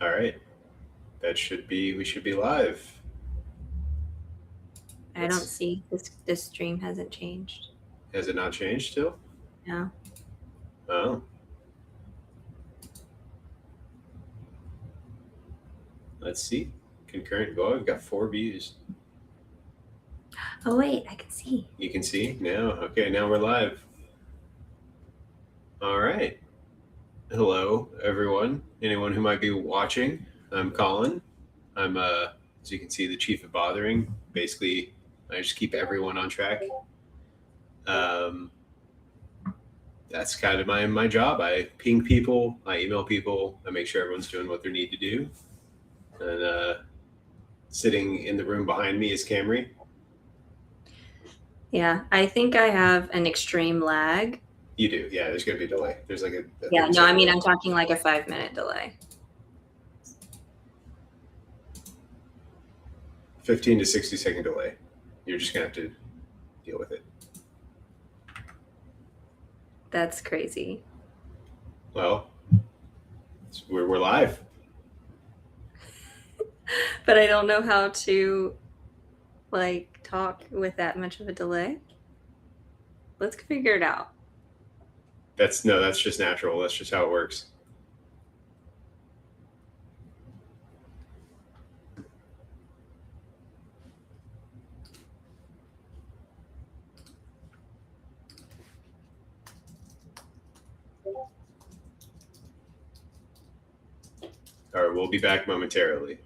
All right. We should be live. I don't Let's, see this stream hasn't changed. has it not changed still? No. Oh, let's see. Concurrent. Oh, we've got 4 views. Oh wait, I can see. You can see now. Okay, now we're live. All right. Hello, everyone. Anyone who might be watching. I'm Colin. I'm, as you can see, the chief of bothering. Basically, I just keep everyone on track. Um, that's kind of my job. I ping people, I email people, I make sure everyone's doing what they need to do. And sitting in the room behind me is Camri. Yeah, I think I have an extreme lag. You do, yeah. There's gonna be a delay. There's like a Yeah, 30 no, I second mean delay. I'm talking like a 5-minute delay. 15 to 60 second delay. You're just gonna have to deal with it. That's crazy. Well, we're live. But I don't know how to like talk with that much of a delay. Let's figure it out. That's just natural. That's just how it works. All right, we'll be back momentarily.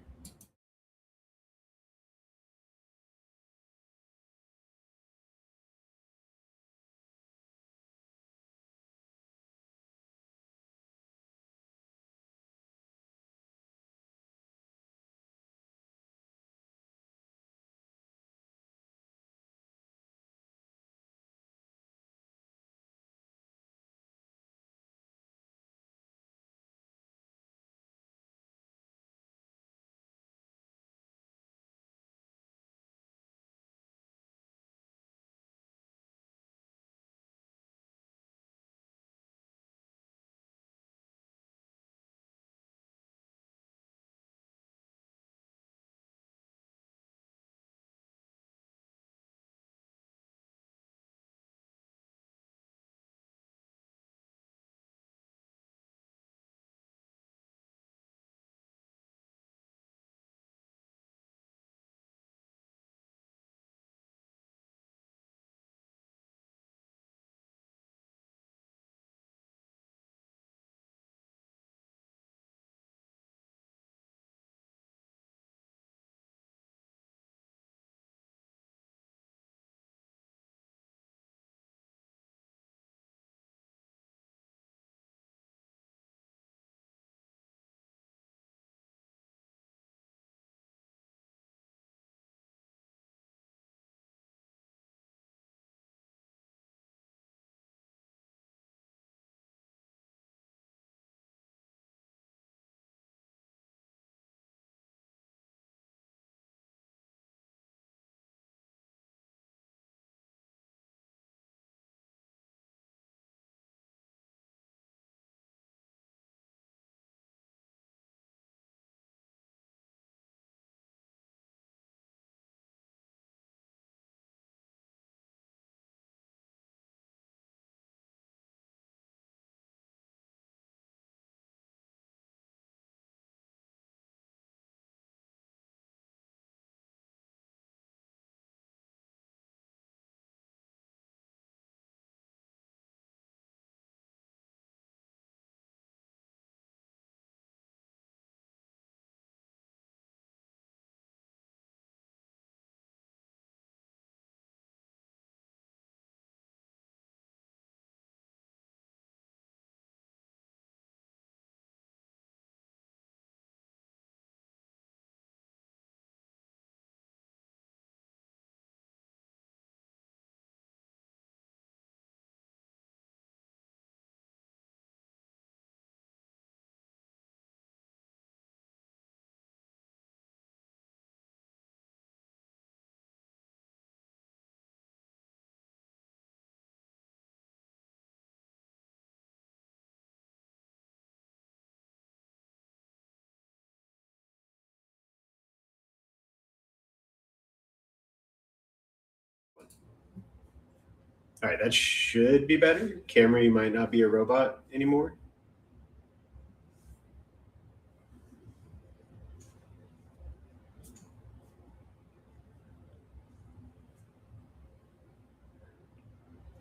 All right, that should be better. Camri might not be a robot anymore.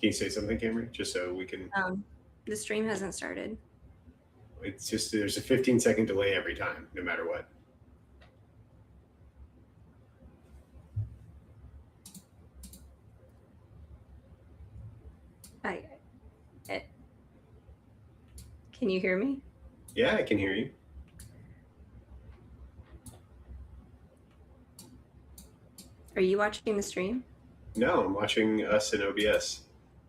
Can you say something, Camri, just so we can? The stream hasn't started. It's just there's a 15-second delay every time, no matter what. Can you hear me? Yeah, I can hear you. Are you watching the stream? No, I'm watching us in OBS.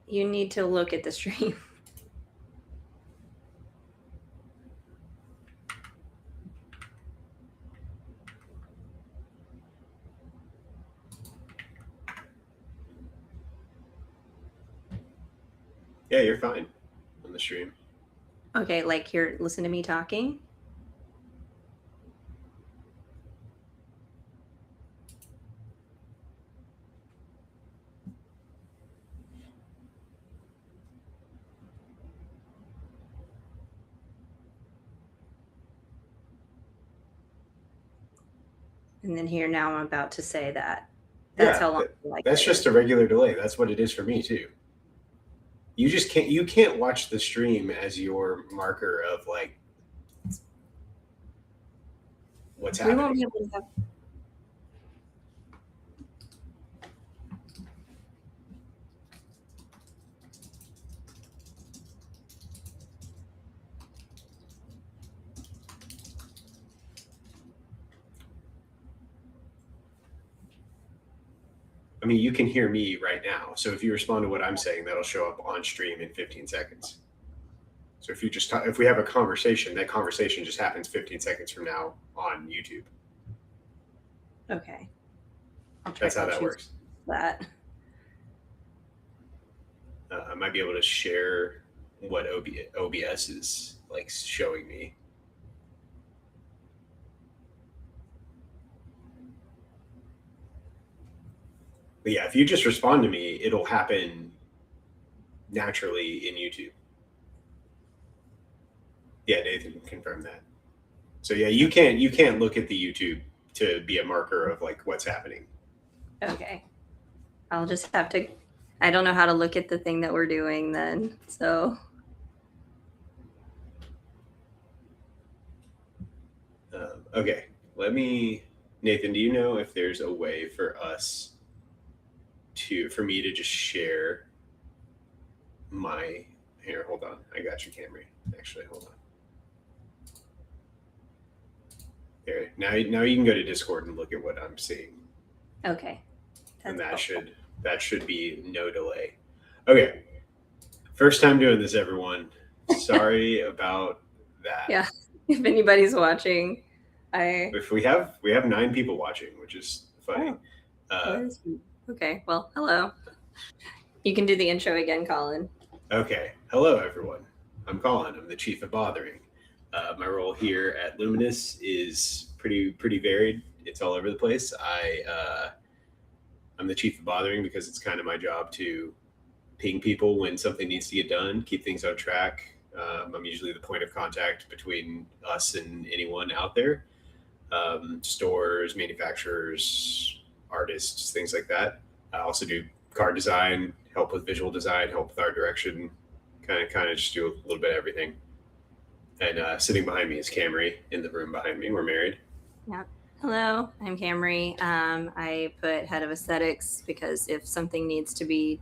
You need to look at the stream. Yeah, you're fine on the stream. Okay, like here, listen to me talking. And then here now I'm about to say that. That's how long. That's just a regular delay. That's what it is for me too. You just can't watch the stream as your marker of like what's happening. We won't be able to have. I mean, you can hear me right now. So if you respond to what I'm saying, that'll show up on stream in 15 seconds. So if you just if we have a conversation, that conversation just happens 15 seconds from now on YouTube. Okay. That's how that works. That. I might be able to share what OBS is like showing me. But yeah, if you just respond to me, it'll happen naturally in YouTube. Yeah, Nathan confirmed that. So yeah, you can't look at the YouTube to be a marker of like what's happening. Okay. I'll just have to. I don't know how to look at the thing that we're doing then. So. Okay, Nathan, do you know if there's a way for me to just share here, hold on. I got you, Camri. Actually, hold on. There. Now you can go to Discord and look at what I'm seeing. Okay. And that should be no delay. Okay. First time doing this, everyone. Sorry about that. Yeah. If anybody's watching, If we have 9 people watching, which is funny. Okay. Well, hello. You can do the intro again, Collin. Okay. Hello, everyone. I'm Collin. I'm the Chief of Bothering. My role here at Luminous is pretty varied. It's all over the place. I'm the Chief of Bothering because it's kind of my job to ping people when something needs to get done, keep things on track. I'm usually the point of contact between us and anyone out there. Stores, manufacturers, artists, things like that. I also do card design, help with visual design, help with art direction, kind of just do a little bit of everything. And sitting behind me is Camri in the room behind me. We're married. Yeah. Hello, I'm Camri. I put head of aesthetics because if something needs to be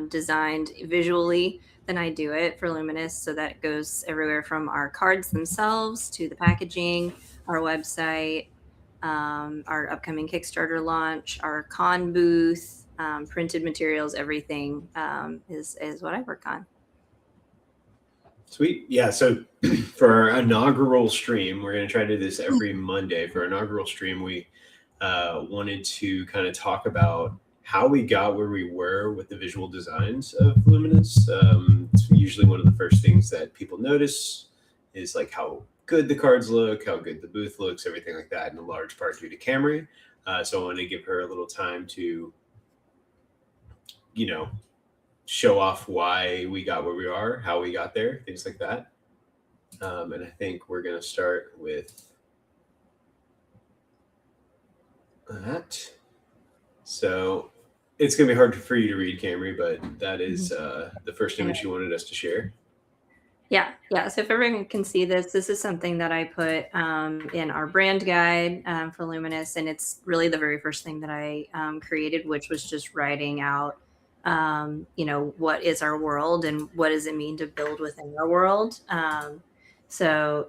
designed visually, then I do it for Luminous. So that goes everywhere from our cards themselves to the packaging, our website, our upcoming Kickstarter launch, our con booth, printed materials, everything is what I work on. Sweet. Yeah. So for our inaugural stream, we're going to try to do this every Monday. For our inaugural stream, we wanted to kind of talk about how we got where we were with the visual designs of Luminous. It's usually one of the first things that people notice is like how good the cards look, how good the booth looks, everything like that, in a large part due to Camri. So I want to give her a little time to, show off why we got where we are, how we got there, things like that. And I think we're going to start with that. So it's going to be hard for you to read, Camry, but that is the first image you wanted us to share. Yeah. So if everyone can see this, this is something that I put in our brand guide for Luminous, and it's really the very first thing that I created, which was just writing out, what is our world and what does it mean to build within our world. So,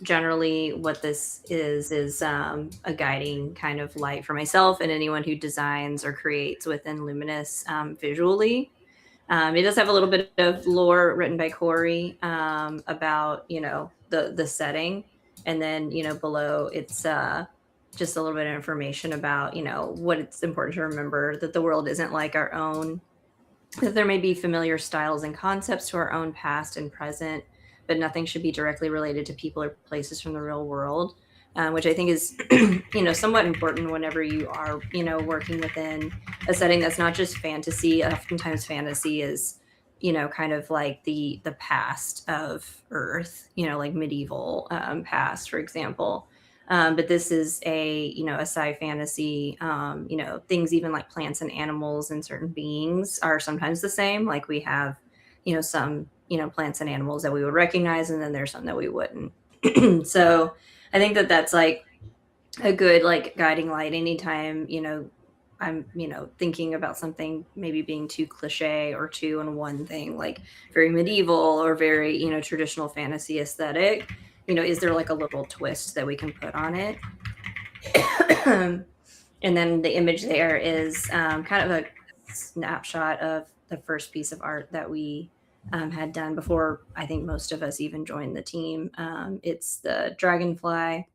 generally what this is a guiding kind of light for myself and anyone who designs or creates within Luminous visually. It does have a little bit of lore written by Corey about, the setting. And then, below it's just a little bit of information about, what it's important to remember, that the world isn't like our own, that there may be familiar styles and concepts to our own past and present, but nothing should be directly related to people or places from the real world. Which I think is, somewhat important whenever you are, working within a setting that's not just fantasy. Oftentimes, fantasy is, kind of like the past of Earth, like medieval past, for example. But this is a sci fantasy. Things even like plants and animals and certain beings are sometimes the same. Like we have, some plants and animals that we would recognize, and then there's some that we wouldn't. So I think that that's like a good like guiding light anytime, I'm, thinking about something maybe being too cliche or too in one thing, like very medieval or very, traditional fantasy aesthetic. Is there like a little twist that we can put on it? And then the image there is kind of a snapshot of the first piece of art that we had done before I think most of us even joined the team. It's the dragonfly.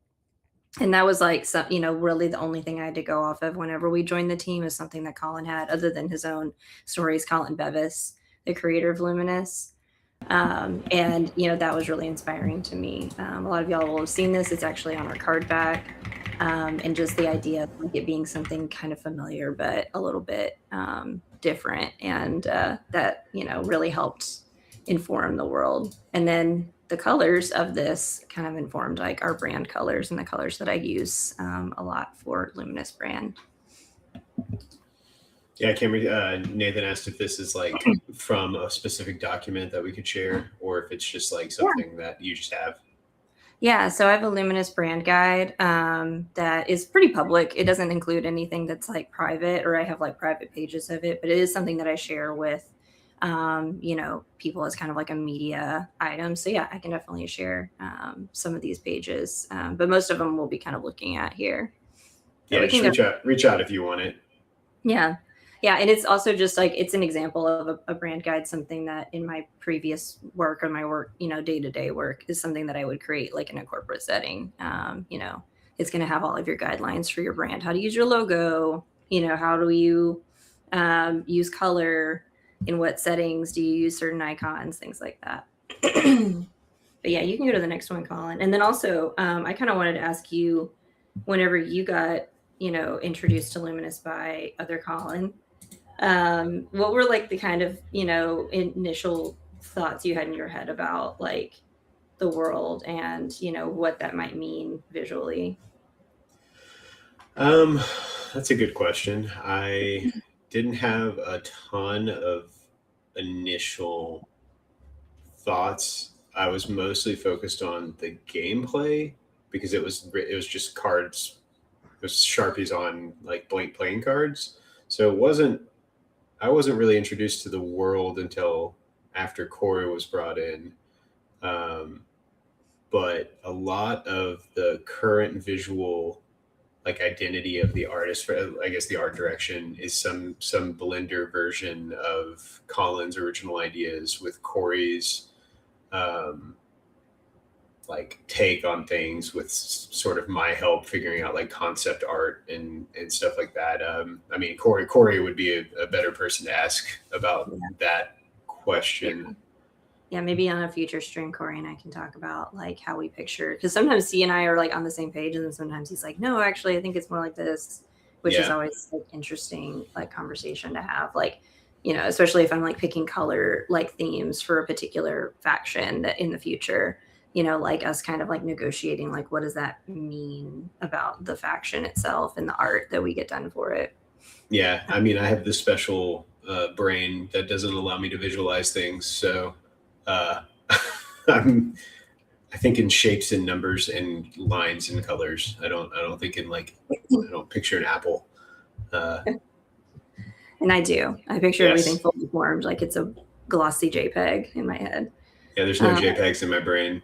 And that was like some, really the only thing I had to go off of whenever we joined the team is something that Collin had, other than his own stories. Collin Bevis, the creator of Luminous. And that was really inspiring to me. A lot of y'all will have seen this. It's actually on our card back. And just the idea of like it being something kind of familiar, but a little bit different. And that, really helped inform the world. And then the colors of this kind of informed like our brand colors and the colors that I use a lot for Luminous brand. Yeah, Camry, Nathan asked if this is like from a specific document that we could share, or if it's just like something that you just have. Yeah, so I have a Luminous brand guide that is pretty public. It doesn't include anything that's like private, or I have like private pages of it, but it is something that I share with, people as kind of like a media item. So yeah, I can definitely share some of these pages, but most of them we'll be kind of looking at here. So yeah, just reach out if you want it. Yeah. And it's also just like, it's an example of a brand guide, something that in my previous work or my work, day-to-day work is something that I would create like in a corporate setting. It's going to have all of your guidelines for your brand, how to use your logo, how do you use color, in what settings do you use certain icons, things like that. But yeah, you can go to the next one, Collin. And then also, I kind of wanted to ask you, whenever you got, introduced to Luminous by other Collin, what were like the kind of, initial thoughts you had in your head about like the world and, what that might mean visually? That's a good question. I didn't have a ton of initial thoughts. I was mostly focused on the gameplay because it was just cards. It was Sharpies on like blank playing cards. So I wasn't really introduced to the world until after Corey was brought in. But a lot of the current visual like identity of the artist, for I guess the art direction, is some blender version of Collin's original ideas with Corey's like take on things, with sort of my help figuring out like concept art and stuff like that. I mean, Corey would be a better person to ask about that question. Yeah, maybe on a future stream, Corey and I can talk about like how we picture, because sometimes he and I are like on the same page, and then sometimes he's like, no, actually, I think it's more like this, which is always like interesting like conversation to have. Like especially if I'm like picking color like themes for a particular faction that in the future, like us kind of like negotiating, like, what does that mean about the faction itself and the art that we get done for it? Yeah, I mean, I have this special brain that doesn't allow me to visualize things, so uh, I think in shapes and numbers and lines and colors. I don't think in like I don't picture an apple. Uh, And I do. I picture everything yes, fully formed, like it's a glossy JPEG in my head. yeah. There's no Um, JPEGs in my brain.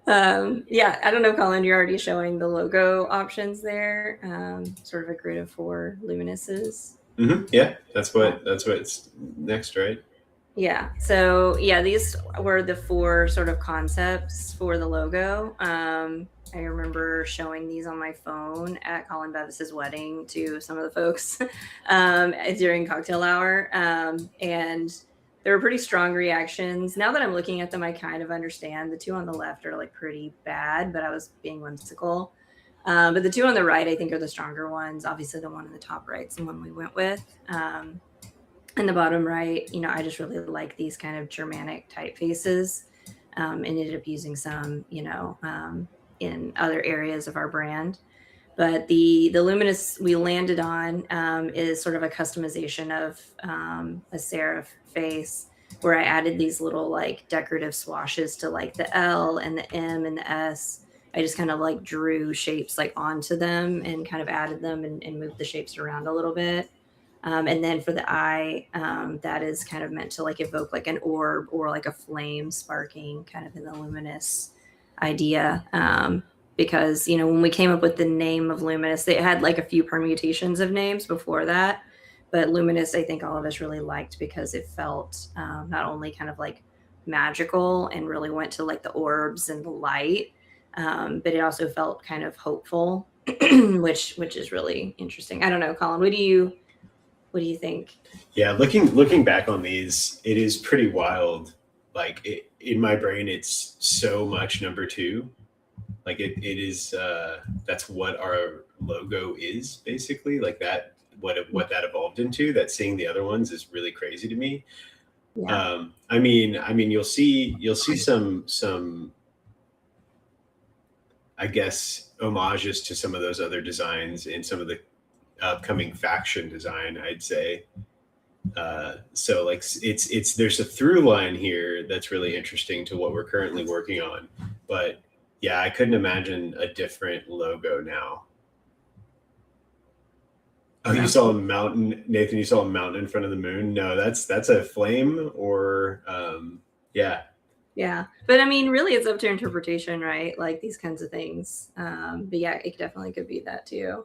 yeah, I don't know, Colin, you're already showing the logo options there, sort of a grid of 4 Luminouses. Yeah, that's what's next, right? Yeah. So yeah, these were the 4 sort of concepts for the logo. I remember showing these on my phone at Colin Bevis's wedding to some of the folks during cocktail hour, and there were pretty strong reactions. Now that I'm looking at them, I kind of understand. The 2 on the left are like pretty bad, but I was being whimsical. But the 2 on the right, I think, are the stronger ones. Obviously, the one in the top right is the one we went with. In the bottom right, I just really like these kind of Germanic typefaces, and ended up using some, in other areas of our brand. But the Luminous we landed on is sort of a customization of a serif face, where I added these little like decorative swashes to like the L and the M and the S. I just kind of like drew shapes like onto them and kind of added them and moved the shapes around a little bit. And then for the eye, that is kind of meant to like evoke like an orb or like a flame sparking kind of in the luminous idea. Because, when we came up with the name of Luminous, they had like a few permutations of names before that. But Luminous, I think all of us really liked because it felt not only kind of like magical and really went to like the orbs and the light, but it also felt kind of hopeful, which is really interesting. I don't know, Colin, what do you think? Yeah, looking back on these, it is pretty wild. Like in my brain, it's so much number 2. Like it is. That's what our logo is basically. Like that. What that evolved into. That seeing the other ones is really crazy to me. Yeah. I mean, you'll see some. I guess homages to some of those other designs in some of the upcoming faction design. I'd say. So like it's there's a through line here that's really interesting to what we're currently working on, but yeah, I couldn't imagine a different logo now. Oh, you No. saw a mountain, Nathan. You saw a mountain in front of the moon. No, that's a flame, or yeah, Yeah. But I mean, really, it's up to interpretation, right? Like these kinds of things. But yeah, it definitely could be that too.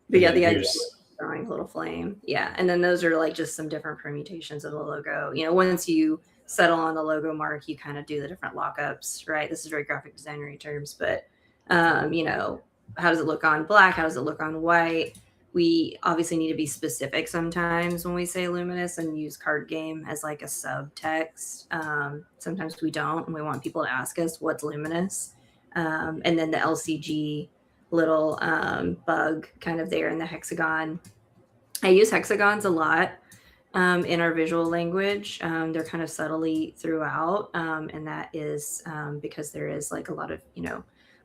But and yeah, then the idea of here's drawing a little flame. Yeah. And then those are like just some different permutations of the logo. Once you settle on the logo mark, you kind of do the different lockups, right? This is very graphic designery terms, but how does it look on black? How does it look on white? We obviously need to be specific sometimes when we say luminous and use card game as like a subtext. Sometimes we don't, and we want people to ask us what's luminous. And then the LCG little bug kind of there in the hexagon. I use hexagons a lot in our visual language. They're kind of subtly throughout, and that is because there is like a lot of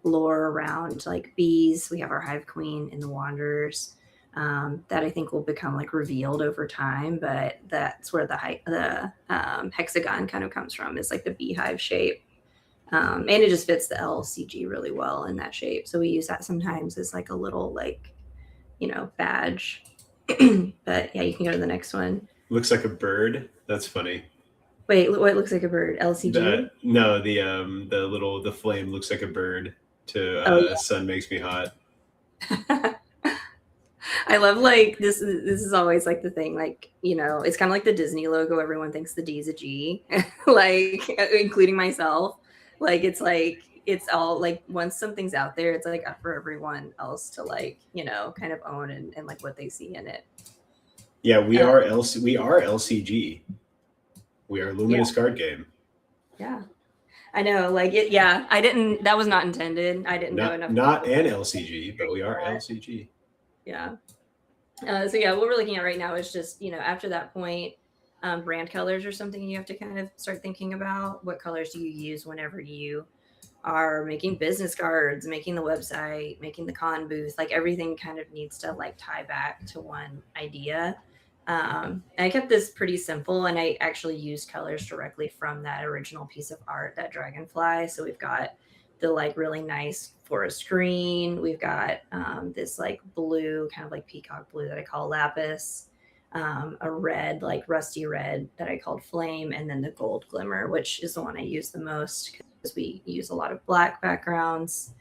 lore around like bees. We have our hive queen in the wanderers. That I think will become like revealed over time, but that's where the hexagon kind of comes from. Is like the beehive shape, and it just fits the LCG really well in that shape. So we use that sometimes as like a little like badge. But yeah, you can go to the next one. looks like a bird. That's funny. Wait, what looks like a bird? The LCG? no, the flame looks like a bird. To Oh sun makes me hot. yeah. I love like this is always like the thing, like, it's kind of like the Disney logo. Everyone thinks the D is a G, like including myself. Like it's all like once something's out there, it's like up for everyone else to like, kind of own and like what they see in it. Yeah, Uh, we are LCG. We are yeah, Luminous card game. yeah. I know, like it, yeah. I didn't. That was not intended. I didn't know Not enough not people. an LCG, but we are That. LCG. Yeah. So yeah, what we're looking at right now is just, after that point, brand colors are something you have to kind of start thinking about. What colors do you use whenever you are making business cards, making the website, making the con booth? Like everything kind of needs to like tie back to one idea. And I kept this pretty simple, and I actually used colors directly from that original piece of art, that dragonfly. So we've got the like really nice forest green. We've got this like blue, kind of like peacock blue that I call lapis, a red, like rusty red that I called flame, and then the gold glimmer, which is the one I use the most because we use a lot of black backgrounds,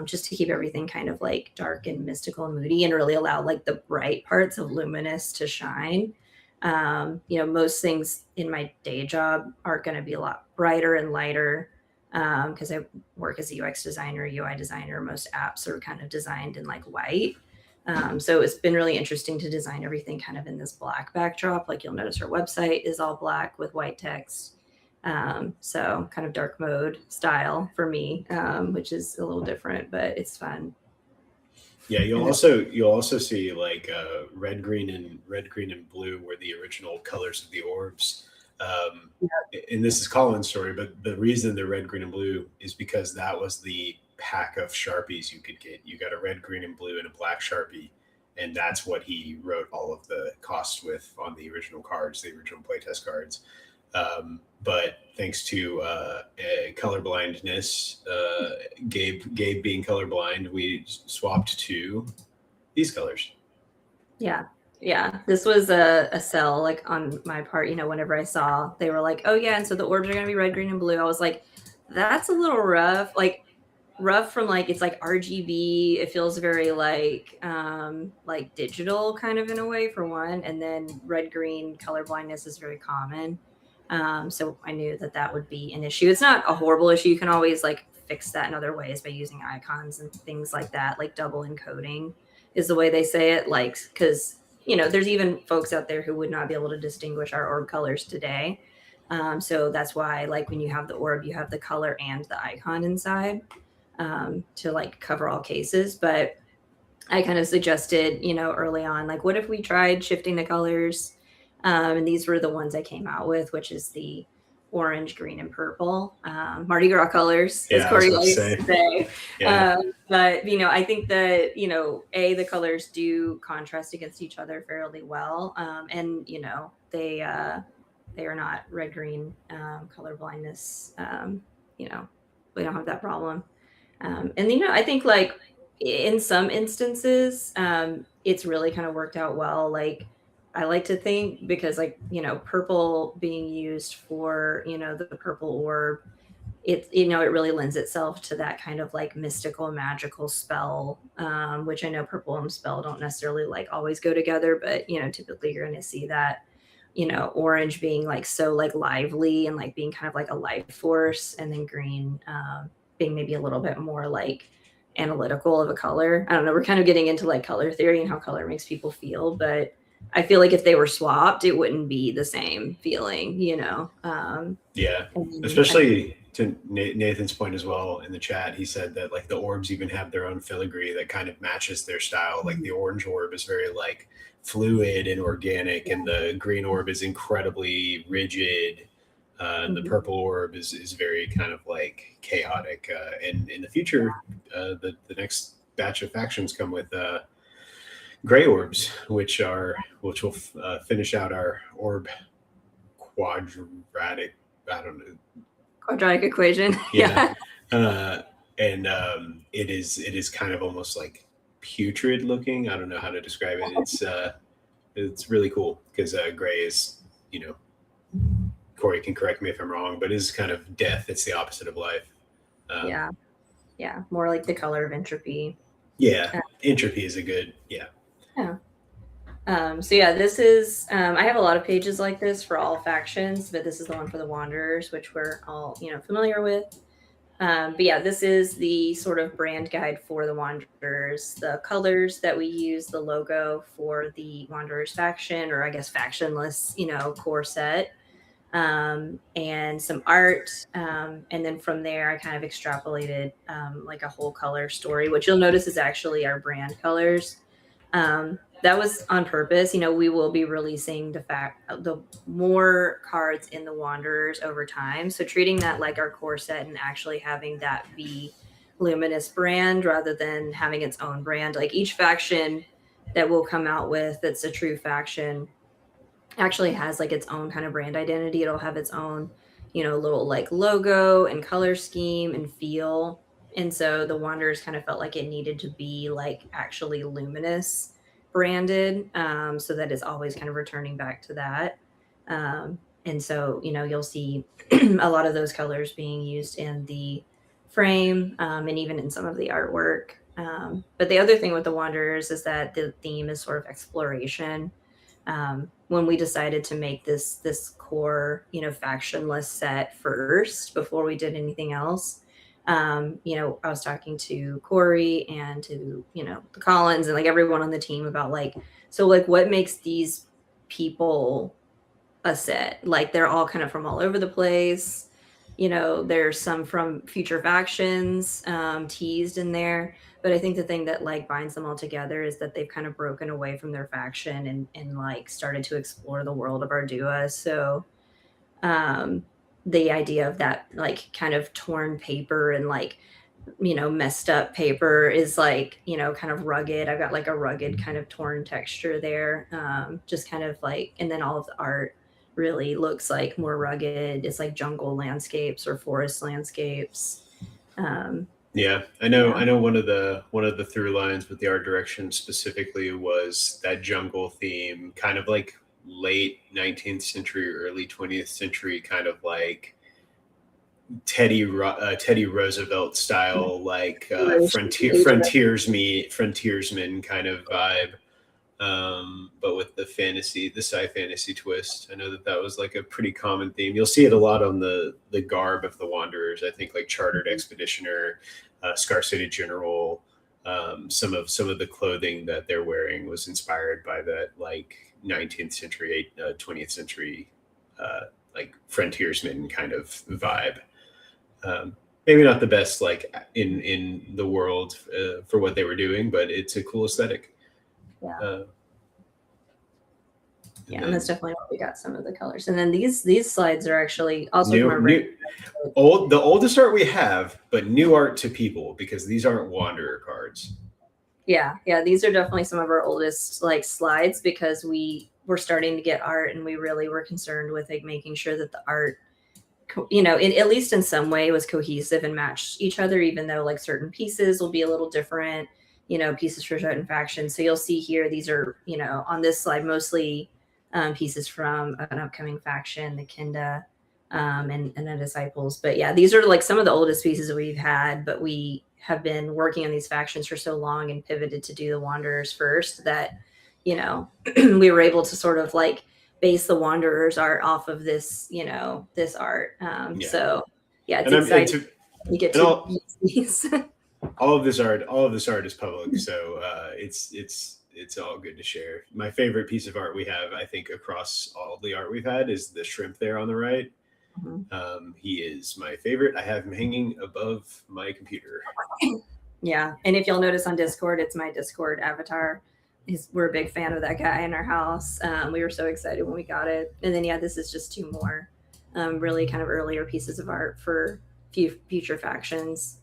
just to keep everything kind of like dark and mystical and moody and really allow like the bright parts of Luminous to shine. Most things in my day job are going to be a lot brighter and lighter because I work as a UX designer, UI designer. Most apps are kind of designed in like white. So it's been really interesting to design everything kind of in this black backdrop. Like you'll notice our website is all black with white text. So kind of dark mode style for me, which is a little different, but it's fun. Yeah, And then, you'll also see like red, green, and blue were the original colors of the orbs. Um, and this is Colin's story, but the reason they're red, green, and blue is because that was the pack of Sharpies you could get. You got a red, green, and blue and a black Sharpie, and that's what he wrote all of the costs with on the original cards, the original playtest cards. But thanks to color blindness, Gabe being colorblind, we swapped to these colors. yeah, yeah, this was a sell like on my part. Whenever I saw they were like, oh yeah, and so the orbs are going to be red, green, and blue, I was like, that's a little rough. Like rough from like it's like RGB. It feels very like digital kind of in a way for one, and then red green color blindness is very common. So I knew that that would be an issue. It's not a horrible issue. You can always like fix that in other ways by using icons and things like that. Like double encoding is the way they say it. Like because there's even folks out there who would not be able to distinguish our orb colors today. So that's why like when you have the orb, you have the color and the icon inside to like cover all cases. But I kind of suggested, early on, like, what if we tried shifting the colors? And these were the ones I came out with, which is the orange, green, and purple, Mardi Gras colors, as Yeah, I was Corey about to likes say. to say. Yeah, But I think that the colors do contrast against each other fairly well, and they are not red green color blindness. We don't have that problem. And I think like in some instances, it's really kind of worked out well. Like I like to think because like, purple being used for, the purple orb, it really lends itself to that kind of like mystical, magical spell, which I know purple and spell don't necessarily like always go together, but typically you're going to see that, orange being like so like lively and like being kind of like a life force, and then green, being maybe a little bit more like analytical of a color. I don't know. We're kind of getting into like color theory and how color makes people feel, but I feel like if they were swapped, it wouldn't be the same feeling. yeah. And I think, Especially to Nathan's point as well in the chat, he said that like the orbs even have their own filigree that kind of matches their style. Like the orange orb is very like fluid and organic, and the green orb is incredibly rigid. And the mhm. purple orb is very kind of like chaotic. And in the future, the next batch of factions come with gray orbs, which will finish out our orb quadratic. I don't know. Quadratic equation. Yeah, Yeah. uh, and it is kind of almost like putrid looking. I don't know how to describe it. It's really cool because gray is, you know, Corey can correct me if I'm wrong, but is kind of death. It's the opposite of life. Um, Yeah. Yeah. More like the color of entropy. yeah, Uh, entropy is a good, yeah. yeah. So yeah, this is I have a lot of pages like this for all factions, but this is the one for the Wanderers, which we're all familiar with. But yeah, this is the sort of brand guide for the Wanderers. The colors that we use, the logo for the Wanderers faction, or I guess factionless, core set, and some art. And then from there, I kind of extrapolated like a whole color story, which you'll notice is actually our brand colors. that was on purpose. We will be releasing the more cards in the Wanderers over time. So treating that like our core set and actually having that be Luminous brand rather than having its own brand. Like each faction that we'll come out with that's a true faction actually has like its own kind of brand identity. It'll have its own, little like logo and color scheme and feel. And so the Wanderers kind of felt like it needed to be like actually Luminous branded, so that it's always kind of returning back to that. And so, you'll see a lot of those colors being used in the frame, and even in some of the artwork. But the other thing with the Wanderers is that the theme is sort of exploration. When we decided to make this core, factionless set first before we did anything else, I was talking to Corey and to, the Collins and like everyone on the team about like, so like what makes these people a set? Like they're all kind of from all over the place. There's some from future factions, teased in there. But I think the thing that like binds them all together is that they've kind of broken away from their faction and like started to explore the world of Ardua. So the idea of that like kind of torn paper and like messed up paper is like kind of rugged. I've got like a rugged kind of torn texture there, just kind of like, and then all of the art really looks like more rugged. It's like jungle landscapes or forest landscapes. Yeah, I know one of the through lines with the art direction specifically was that jungle theme, kind of like late 19th century, early 20th century, kind of like Teddy Roosevelt style, like frontiersman kind of vibe, but with the sci-fantasy twist. I know that was like a pretty common theme. You'll see it a lot on the garb of the Wanderers. I think like Chartered Expeditioner, Scar City General. Some of the clothing that they're wearing was inspired by that like 19th century, 20th century, like frontiersman kind of vibe. Maybe not the best like in the world for what they were doing, but it's a cool aesthetic. Yeah. Uh, And that's definitely what we got, some of the colors. And then these slides are actually also from new the oldest art we have, but new art to people because these aren't Wanderer cards. Yeah, these are definitely some of our oldest like slides because we were starting to get art and we really were concerned with like making sure that the art at least in some way was cohesive and matched each other, even though like certain pieces will be a little different, pieces for certain factions. So you'll see here, these are, on this slide, mostly pieces from an upcoming faction, the Kinda, and the Disciples. But yeah, these are like some of the oldest pieces that we've had, but we have been working on these factions for so long and pivoted to do the Wanderers first that, we were able to sort of like base the Wanderers art off of this, this art. So yeah, it's exciting. You get to use these. all of this art is public, so it's all good to share. My favorite piece of art we have, I think, across all the art we've had, is the shrimp there on the right. Mm-hmm. He is my favorite. I have him hanging above my computer. Yeah, and if you'll notice on Discord, it's my Discord avatar. We're a big fan of that guy in our house. We were so excited when we got it. And then this is just two more really kind of earlier pieces of art for future factions.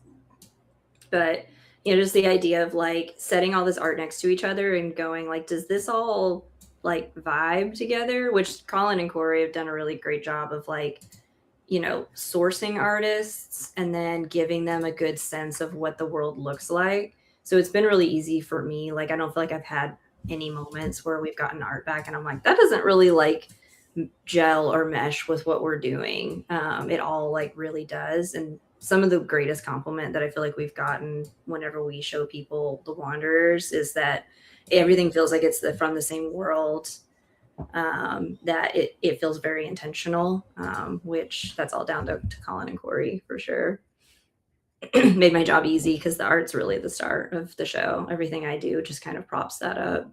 But just the idea of like setting all this art next to each other and going like, does this all like vibe together? Which Collin and Corey have done a really great job of like, sourcing artists and then giving them a good sense of what the world looks like. So it's been really easy for me. Like, I don't feel like I've had any moments where we've gotten art back and I'm like, that doesn't really like gel or mesh with what we're doing. It all like really does. And some of the greatest compliment that I feel like we've gotten whenever we show people the Wanderers is that everything feels like it's from the same world. That it feels very intentional, which that's all down to Collin and Corey for sure. Made my job easy because the art's really the star of the show. Everything I do just kind of props that up.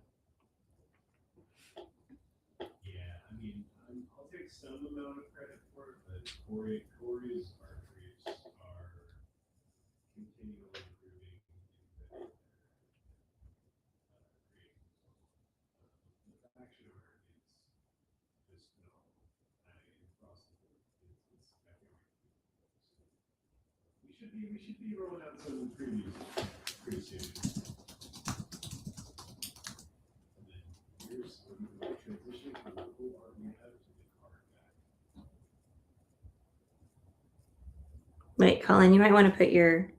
Yeah, I mean, I'll take some amount of credit for it, but Corey's art creates are continually improving. we should be rolling out some previews pretty soon. And then here's the transition from the cool art we have to the card back. Wait, Colin, you might want to put your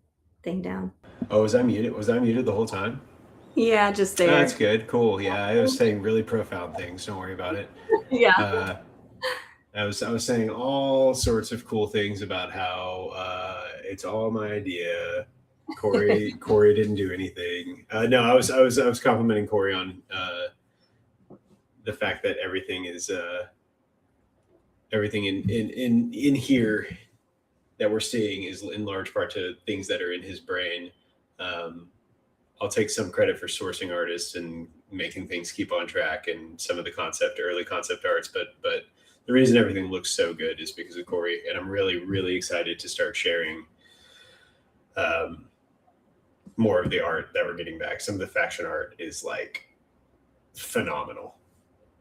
thing down. Oh, was I muted? Was I muted the whole time? Yeah, just Oh, there. that's good. Cool. Yeah, I was saying really profound things. Don't worry about it. Yeah. I was saying all sorts of cool things about how it's all my idea. Corey didn't do anything. No, I was complimenting Corey on the fact that everything is everything in here that we're seeing is in large part to things that are in his brain. I'll take some credit for sourcing artists and making things keep on track and some of the early concept arts, but the reason everything looks so good is because of Corey, and I'm really excited to start sharing more of the art that we're getting back. Some of the faction art is like phenomenal.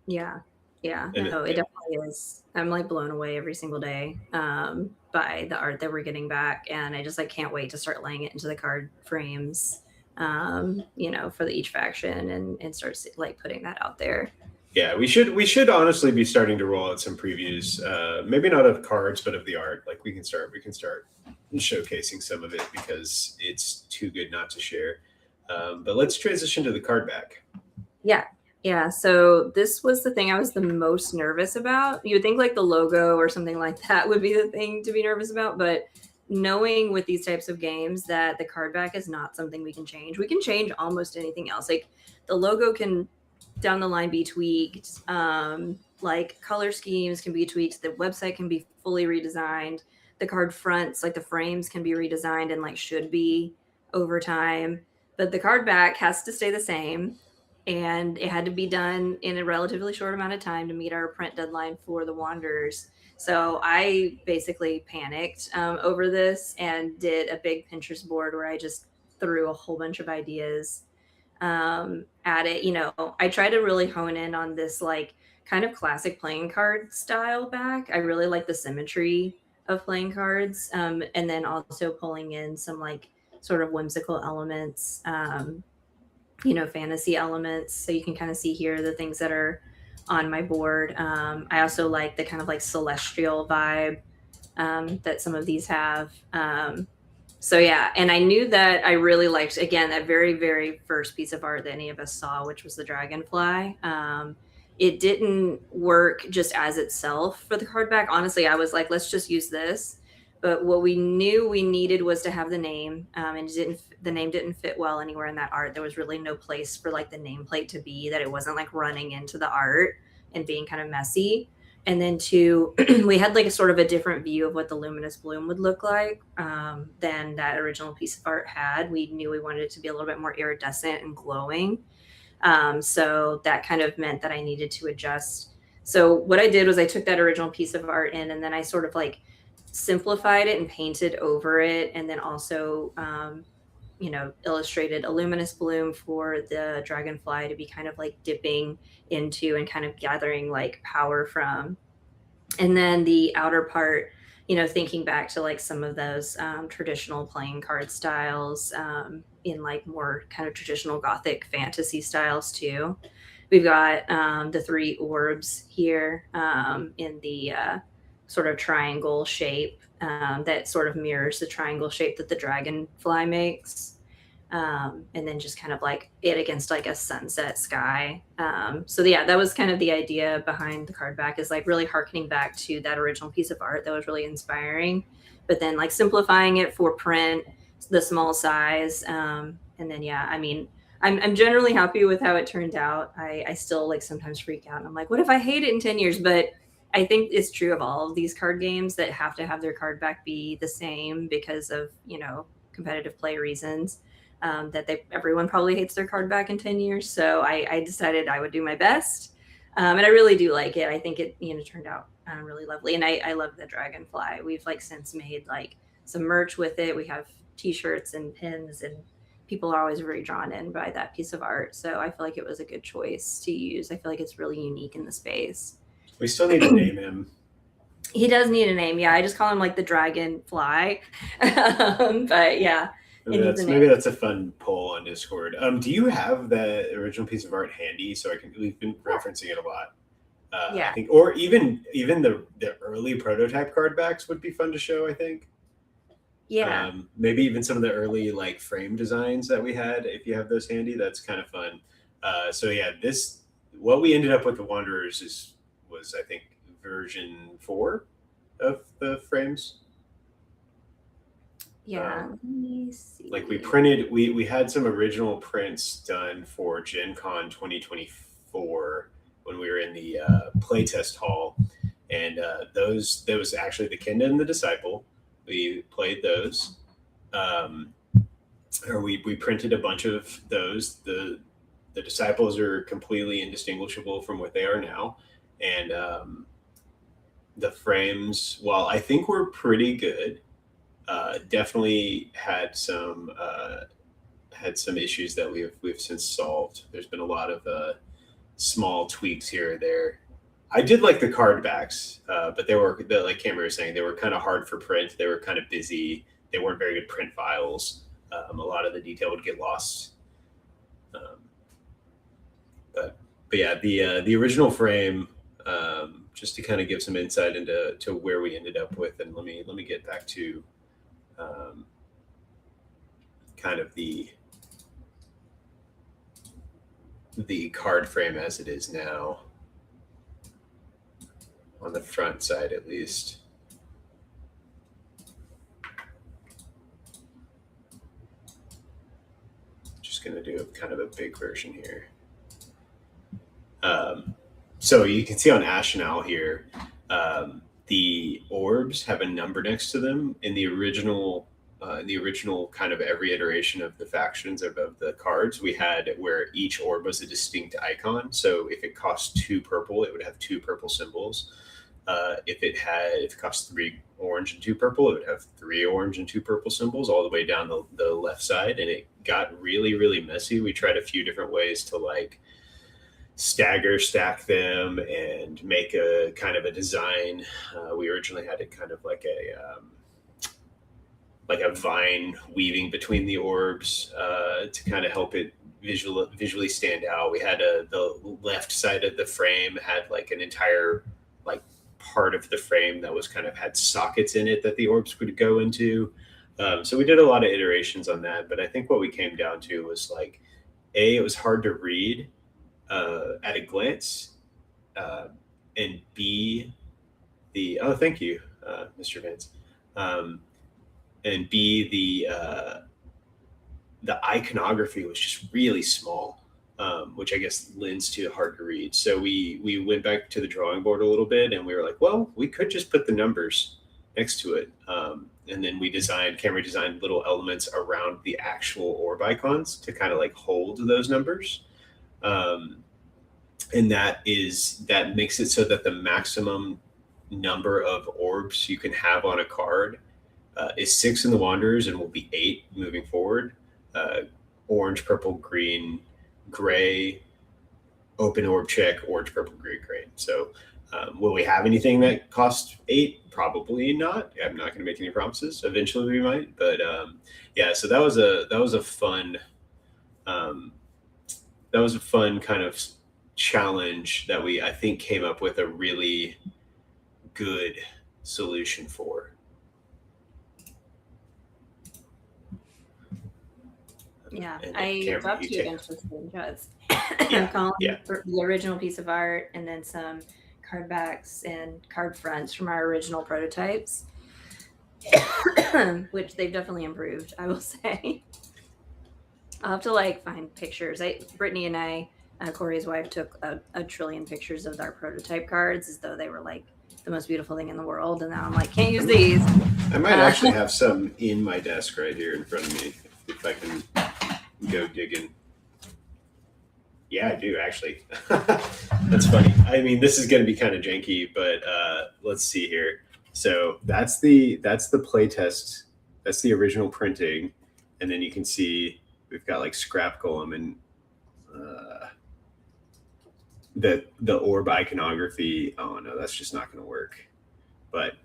Yeah. And No, it definitely is. I'm like blown away every single day by the art that we're getting back, and I just like can't wait to start laying it into the card frames, for each faction and start like putting that out there. Yeah, we should honestly be starting to roll out some previews. Maybe not of cards, but of the art. Like we can start showcasing some of it because it's too good not to share. But let's transition to the card back. Yeah. So this was the thing I was the most nervous about. You would think like the logo or something like that would be the thing to be nervous about, but knowing with these types of games that the card back is not something we can change. We can change almost anything else. Like the logo can down the line be tweaked. Like color schemes can be tweaked. The website can be fully redesigned. The card fronts, like the frames, can be redesigned and like should be over time. But the card back has to stay the same. And it had to be done in a relatively short amount of time to meet our print deadline for the Wanderers. So I basically panicked over this and did a big Pinterest board where I just threw a whole bunch of ideas at it. I try to really hone in on this like kind of classic playing card style back. I really like the symmetry of playing cards, and then also pulling in some like sort of whimsical elements, fantasy elements. So you can kind of see here the things that are on my board. I also like the kind of like celestial vibe that some of these have. So yeah, and I knew that I really liked, again, that very, very first piece of art that any of us saw, which was the dragonfly. It didn't work just as itself for the card back. Honestly, I was like, let's just use this. But what we knew we needed was to have the name, and the name didn't fit well anywhere in that art. There was really no place for like the nameplate to be, that it wasn't like running into the art and being kind of messy. And then two, we had like a sort of a different view of what the luminous bloom would look like than that original piece of art had. We knew we wanted it to be a little bit more iridescent and glowing. So that kind of meant that I needed to adjust. So what I did was I took that original piece of art in, and then I sort of like simplified it and painted over it, and then also illustrated a luminous bloom for the dragonfly to be kind of like dipping into and kind of gathering like power from. And then the outer part, thinking back to like some of those traditional playing card styles in like more kind of traditional Gothic fantasy styles too. We've got the three orbs here in the sort of triangle shape that sort of mirrors the triangle shape that the dragonfly makes. And then just kind of like it against like a sunset sky. So yeah, that was kind of the idea behind the card back, is like really harkening back to that original piece of art that was really inspiring, but then like simplifying it for print, the small size. And then, yeah, I mean, I'm generally happy with how it turned out. I still like sometimes freak out and I'm like, what if I hate it in 10 years? But I think it's true of all of these card games that have to have their card back be the same because of, competitive play reasons. That everyone probably hates their card back in 10 years. So I decided I would do my best. And I really do like it. I think it, turned out really lovely. And I love the dragonfly. We've like since made like some merch with it. We have t-shirts and pins, and people are always very drawn in by that piece of art. So I feel like it was a good choice to use. I feel like it's really unique in the space. We still need to name him. He does need a name. Yeah, I just call him like the dragonfly. But yeah, Maybe that's a fun poll on Discord. Do you have the original piece of art handy so I can? We've been referencing it a lot. Yeah. I think, or even the early prototype card backs would be fun to show. I think. Yeah. Maybe even some of the early like frame designs that we had. If you have those handy, that's kind of fun. So yeah, what we ended up with the Wanderers was I think version 4 of the frames. Yeah. Let me see. Like we had some original prints done for Gen Con 2024 when we were in the playtest hall, and those there was actually the Kenda and the Disciple. We played those, or we printed a bunch of those. The Disciples are completely indistinguishable from what they are now, and the frames, while I think were pretty good, definitely had some issues that we've since solved. There's been a lot of small tweaks here or there. I did like the card backs, but like Camri was saying, they were kind of hard for print. They were kind of busy. They weren't very good print files. A lot of the detail would get lost. But yeah, the original frame, just to kind of give some insight into where we ended up with, and let me get back to kind of the card frame as it is now, on the front side at least. Just going to do kind of a big version here. So you can see on Ashenal here, the orbs have a number next to them. In the original kind of every iteration of the factions of the cards, we had where each orb was a distinct icon. So if it cost 2 purple, it would have 2 purple symbols. If it cost 3 orange and 2 purple, it would have 3 orange and 2 purple symbols all the way down the left side. And it got really, really messy. We tried a few different ways to like stack them and make a kind of a design. We originally had it kind of like a vine weaving between the orbs to kind of help it visually stand out. We had the left side of the frame had like an entire like part of the frame that was kind of had sockets in it that the orbs would go into. So we did a lot of iterations on that, but I think what we came down to was like, A, it was hard to read at a glance, and B, thank you, Mr. Vance, and B, the iconography was just really small, which I guess lends to hard to read. So we went back to the drawing board a little bit, and we were like, well, we could just put the numbers next to it. And then Camri designed little elements around the actual orb icons to kind of like hold those numbers. And that makes it so that the maximum number of orbs you can have on a card is 6 in the Wanderers and will be 8 moving forward. Orange, purple, green, gray, open orb check, orange, purple, green, gray. So will we have anything that costs 8? Probably not. I'm not going to make any promises. Eventually we might, but yeah. So that was a fun kind of challenge that I think came up with a really good solution for. Yeah, I dropped you a bunch of screenshots. The original piece of art, and then some card backs and card fronts from our original prototypes, which they've definitely improved, I will say. I'll have to like find pictures. Brittany and I, Corey's wife, took a trillion pictures of our prototype cards as though they were like the most beautiful thing in the world. And now I'm like, can't use these. I might actually have some in my desk right here in front of me if I can go digging. Yeah, I do actually. That's funny. I mean, this is going to be kind of janky, but let's see here. So that's the playtest. That's the original printing, and then you can see we've got like scrap golem and the orb iconography. Oh no, that's just not going to work. But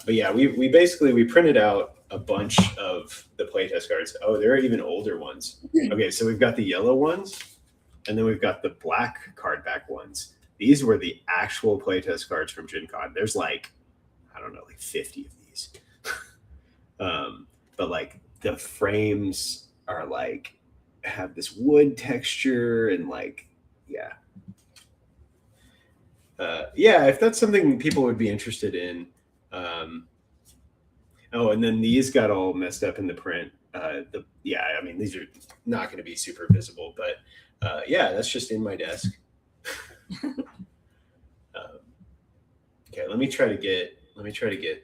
yeah, we basically printed out a bunch of the playtest cards. Oh, there are even older ones. Okay, so we've got the yellow ones, and then we've got the black card back ones. These were the actual playtest cards from Gen Con. There's like, I don't know, like 50 of these. But like the frames are like have this wood texture and like, yeah. Yeah, if that's something people would be interested in. Oh, and then these got all messed up in the print. Yeah, I mean, these are not going to be super visible, but yeah, that's just in my desk. Okay, let me try to get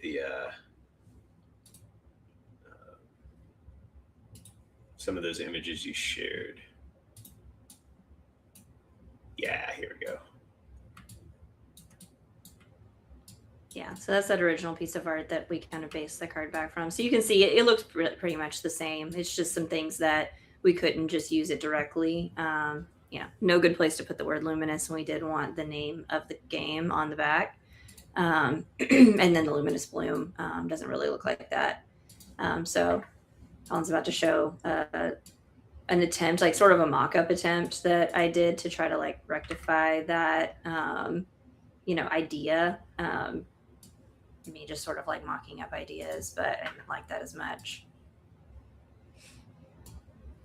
the some of those images you shared. Yeah, here we go. Yeah, so that's that original piece of art that we kind of based the card back from. So you can see it looks pretty much the same. It's just some things that we couldn't just use it directly. No good place to put the word Luminous, and we did want the name of the game on the back. And then the Luminous Bloom doesn't really look like that. So Colin's about to show an attempt, like sort of a mock-up attempt that I did to try to like rectify that, idea. Me just sort of like mocking up ideas, but I didn't like that as much.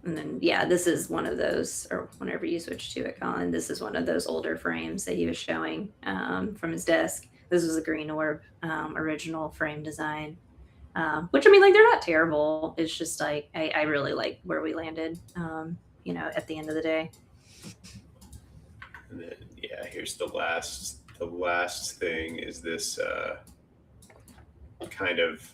And then, yeah, this is one of those, or whenever you switch to it, Colin, this is one of those older frames that he was showing from his desk. This was a green orb original frame design, which I mean, like, they're not terrible. It's just like, I really like where we landed, at the end of the day. And then, yeah, here's the last thing is this kind of,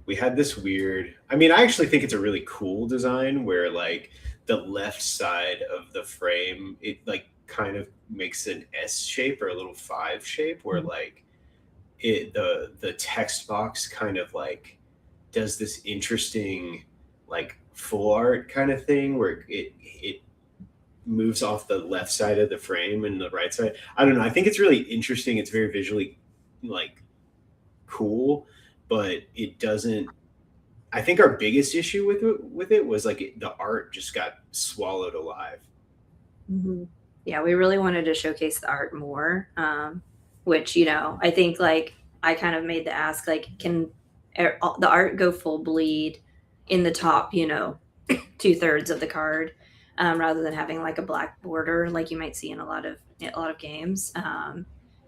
we had this weird, I mean, I actually think it's a really cool design where like the left side of the frame, it like kind of makes an S shape or a little 5 shape where like the text box kind of like does this interesting like full art kind of thing where it moves off the left side of the frame and the right side. I don't know. I think it's really interesting. It's very visually like cool, but it doesn't. I think our biggest issue with it was like the art just got swallowed alive. Mm-hmm. Yeah, we really wanted to showcase the art more, which I think like I kind of made the ask like, can the art go full bleed in the top 2/3 of the card, rather than having like a black border like you might see in a lot of games,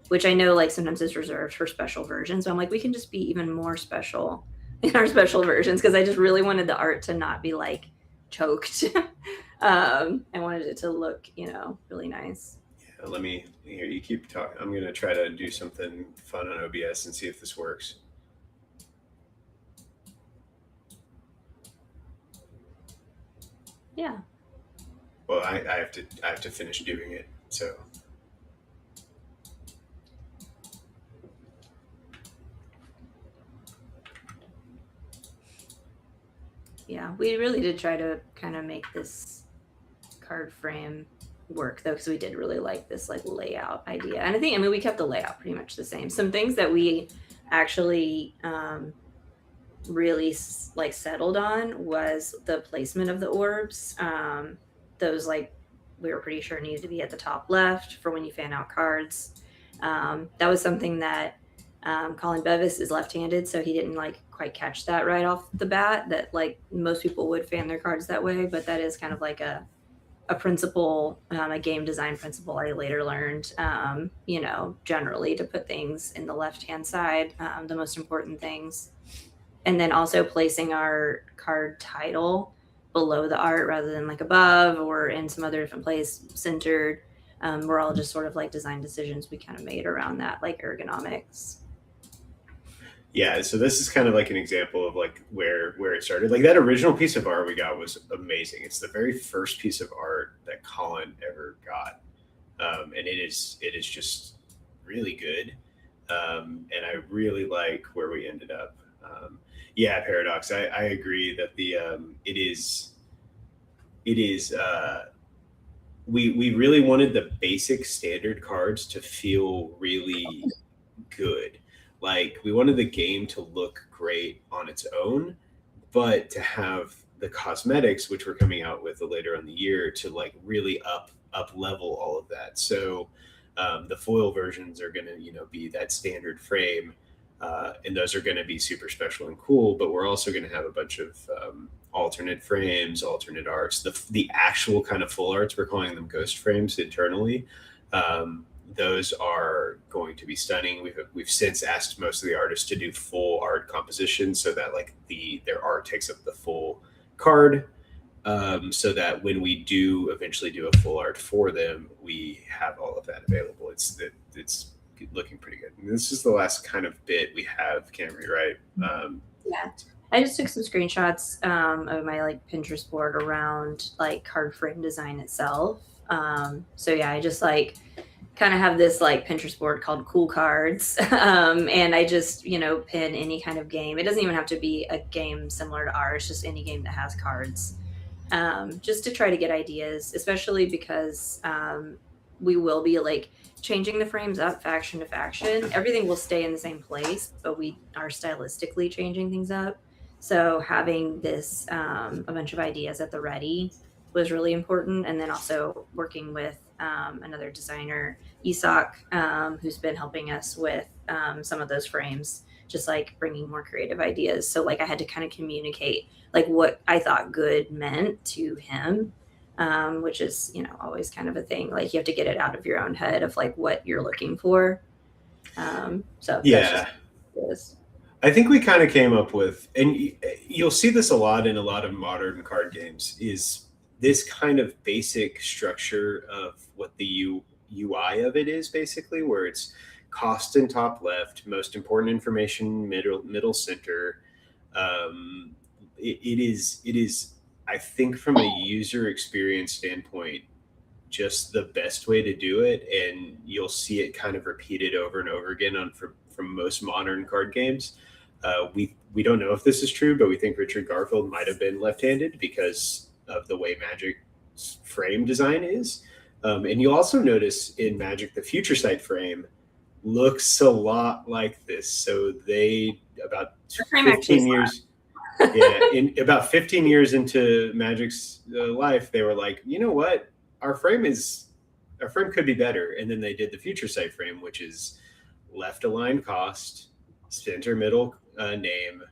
which I know like sometimes is reserved for special versions. So I'm like, we can just be even more special in our special versions, because I just really wanted the art to not be like choked. I wanted it to look really nice. Yeah, let me here. You keep talking. I'm gonna try to do something fun on OBS and see if this works. Yeah. Well, I have to finish doing it. So. Yeah, we really did try to kind of make this card frame work though, because we did really like this like layout idea. And I mean we kept the layout pretty much the same. Some things that we actually really like settled on was the placement of the orbs. Those like we were pretty sure needed to be at the top left for when you fan out cards. That was something that Colin Bevis is left-handed, so he didn't like quite catch that right off the bat, that like most people would fan their cards that way, but that is kind of like a principle, a game design principle I later learned, generally to put things in the left-hand side, the most important things. And then also placing our card title below the art rather than like above or in some other different place centered. We're all just sort of like design decisions we kind of made around that, like ergonomics. Yeah, so this is kind of like an example of like where it started. Like that original piece of art we got was amazing. It's the very first piece of art that Colin ever got, and it is just really good. And I really like where we ended up. Yeah, Paradox. I agree that the it is. We really wanted the basic standard cards to feel really good. Like, we wanted the game to look great on its own, but to have the cosmetics, which we're coming out with later in the year, to like really up level all of that. So the foil versions are going to, be that standard frame, and those are going to be super special and cool. But we're also going to have a bunch of alternate frames, alternate arts. The actual kind of full arts, we're calling them ghost frames internally. Those are going to be stunning. We've since asked most of the artists to do full art composition, so that like their art takes up the full card, so that when we do eventually do a full art for them, we have all of that available. It's looking pretty good. And this is the last kind of bit we have, Camri, right? Yeah. I just took some screenshots of my like Pinterest board around like card frame design itself. So yeah, I just like kind of have this like Pinterest board called Cool Cards, and I just pin any kind of game. It doesn't even have to be a game similar to ours, just any game that has cards, just to try to get ideas, especially because we will be like changing the frames up faction to faction. Everything will stay in the same place, but we are stylistically changing things up. So having this a bunch of ideas at the ready was really important, and then also working with another designer, Isak, who's been helping us with some of those frames, just like bringing more creative ideas. So like I had to kind of communicate like what I thought good meant to him, which is always kind of a thing. Like you have to get it out of your own head of like what you're looking for. So Yeah. I think we kind of came up with, and you'll see this a lot in a lot of modern card games, is this kind of basic structure of what the UI of it is, basically, where it's cost in top left, most important information middle center. It is, I think, from a user experience standpoint, just the best way to do it, and you'll see it kind of repeated over and over again from most modern card games. We don't know if this is true, but we think Richard Garfield might have been left-handed because of the way Magic's frame design is. And you'll also notice in Magic, the Future Sight frame looks a lot like this. So they, about 15 years, about 15 years into Magic's life, they were like, you know what, our frame could be better. And then they did the Future Sight frame, which is left aligned cost, center middle name,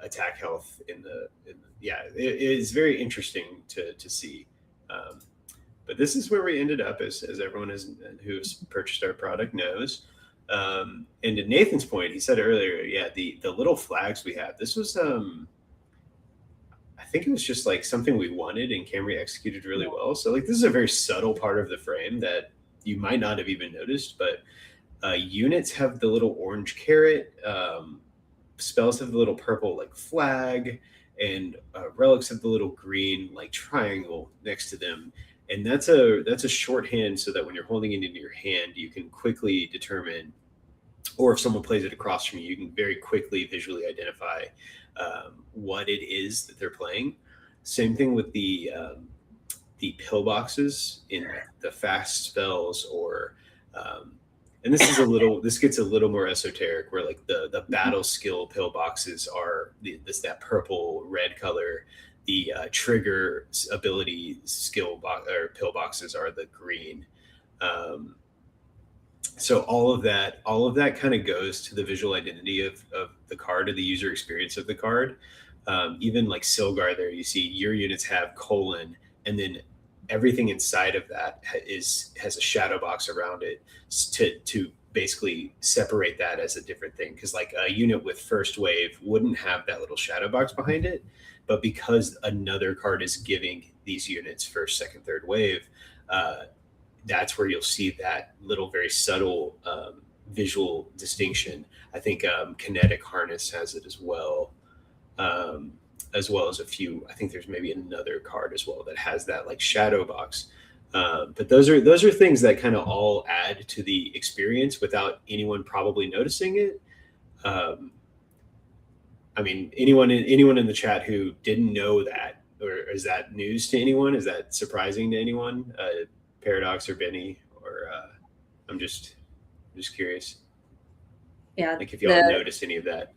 attack health it is very interesting to see. But this is where we ended up, as everyone who's purchased our product knows. And to Nathan's point, he said earlier, the little flags we have, this was I think it was just like something we wanted, and Camry executed really well. So like this is a very subtle part of the frame that you might not have even noticed, but units have the little orange carrot, spells have the little purple like flag, and relics have the little green like triangle next to them. And that's a shorthand so that when you're holding it in your hand, you can quickly determine, or if someone plays it across from you, you can very quickly visually identify what it is that they're playing. Same thing with the pillboxes in the fast spells, or and this gets a little more esoteric, where like the battle skill pillboxes are that purple red color. The trigger ability skill or pillboxes are the green. So all of that kind of goes to the visual identity of the card, or the user experience of the card. Even like Silgar, there you see your units have colon, and then everything inside of that has a shadow box around it to basically separate that as a different thing. Because like a unit with first wave wouldn't have that little shadow box behind it, but because another card is giving these units first, second, third wave, that's where you'll see that little very subtle visual distinction. I think Kinetic Harness has it as well as a few. I think there's maybe another card as well that has that like shadow box. But those are things that kind of all add to the experience without anyone probably noticing it. I mean, anyone in the chat who didn't know that, or is that news to anyone? Is that surprising to anyone? Paradox or Benny, or I'm just curious. Yeah, Like if y'all noticed any of that.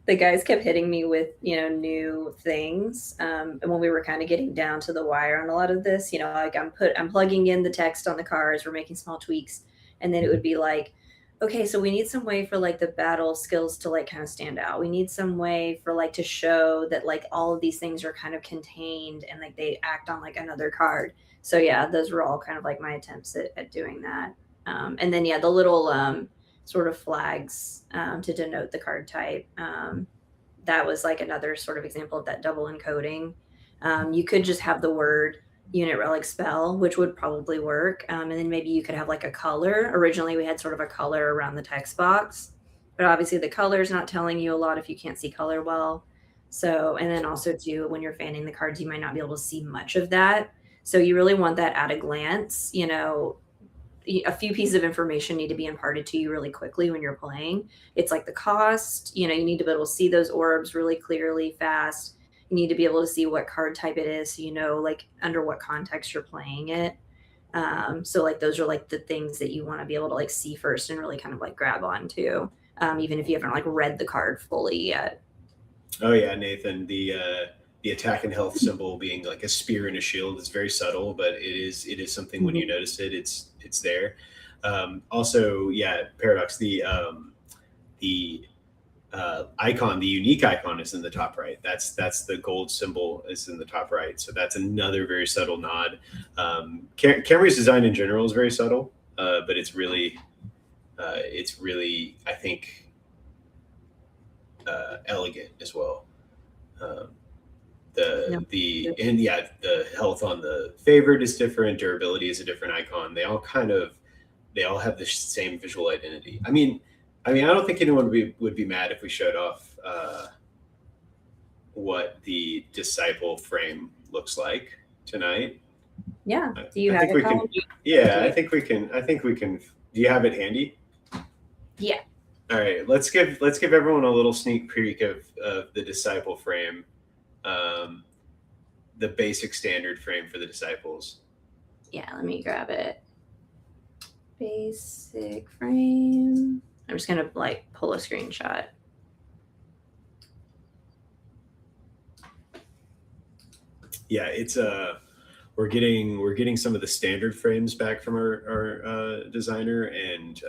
the guys kept hitting me with new things, and when we were kind of getting down to the wire on a lot of this, like I'm plugging in the text on the cards, we're making small tweaks, and then it would be like, okay, so we need some way for like the battle skills to like kind of stand out, we need some way for like to show that like all of these things are kind of contained and like they act on like another card. So yeah, those were all kind of like my attempts at doing that. And then yeah, the little sort of flags to denote the card type. That was like another sort of example of that double encoding. You could just have the word unit relic spell, which would probably work. And then maybe you could have like a color. Originally, we had sort of a color around the text box, but obviously the color is not telling you a lot if you can't see color well. So, and then also too, when you're fanning the cards, you might not be able to see much of that. So you really want that at a glance, a few pieces of information need to be imparted to you really quickly when you're playing. It's like the cost, you need to be able to see those orbs really clearly fast. You need to be able to see what card type it is, so like under what context you're playing it. So like those are like the things that you want to be able to like see first and really kind of like grab onto, even if you haven't like read the card fully yet. Oh yeah, Nathan, the attack and health symbol being like a spear and a shield is very subtle, but it is something when you notice it, it's there. Also, yeah, Paradox, the icon, the unique icon is in the top right. That's the gold symbol is in the top right. So that's another very subtle nod. Camry's design in general is very subtle, but it's really, I think, elegant as well. The health on the favored is different. Durability is a different icon. They all have the same visual identity. I mean, I don't think anyone would be mad if we showed off what the disciple frame looks like tonight. Yeah. Do you have it? I think we can. Do you have it handy? Yeah. All right. Let's give everyone a little sneak peek of the disciple frame. The basic standard frame for the disciples. Yeah, let me grab it. Basic frame. I'm just gonna like pull a screenshot. Yeah, it's we're getting some of the standard frames back from our designer, and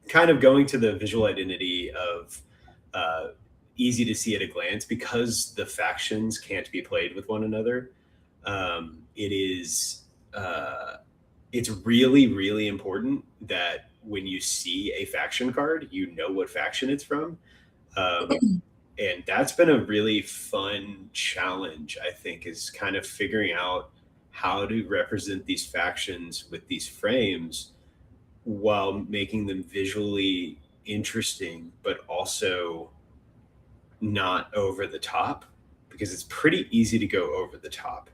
kind of going to the visual identity of easy to see at a glance, because the factions can't be played with one another. It's really, really important that when you see a faction card, you know what faction it's from. And that's been a really fun challenge, I think, is kind of figuring out how to represent these factions with these frames while making them visually interesting, but also not over the top, because it's pretty easy to go over the top.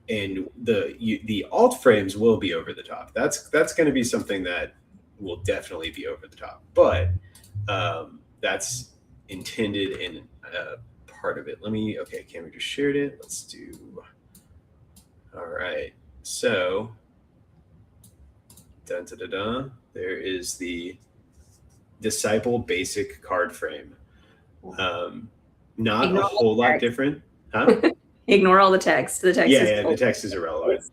And the alt frames will be over the top. That's going to be something that will definitely be over the top, but that's intended in part of it. Okay, Camry just shared it. Let's do. All right, so there is the disciple basic card frame. Not a whole lot different, huh? Ignore all the text. The text. Yeah, the text is irrelevant.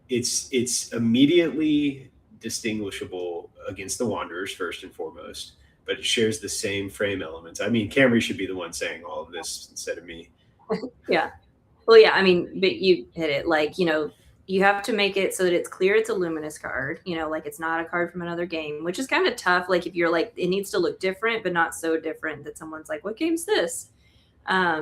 It's immediately distinguishable against the Wanderers first and foremost, but it shares the same frame elements. I mean, Camry should be the one saying all of this instead of me. Yeah. Well, yeah, I mean, but you hit it. Like, you have to make it so that it's clear it's a Luminous card, like it's not a card from another game, which is kind of tough. Like if you're like, it needs to look different, but not so different that someone's like, what game's this?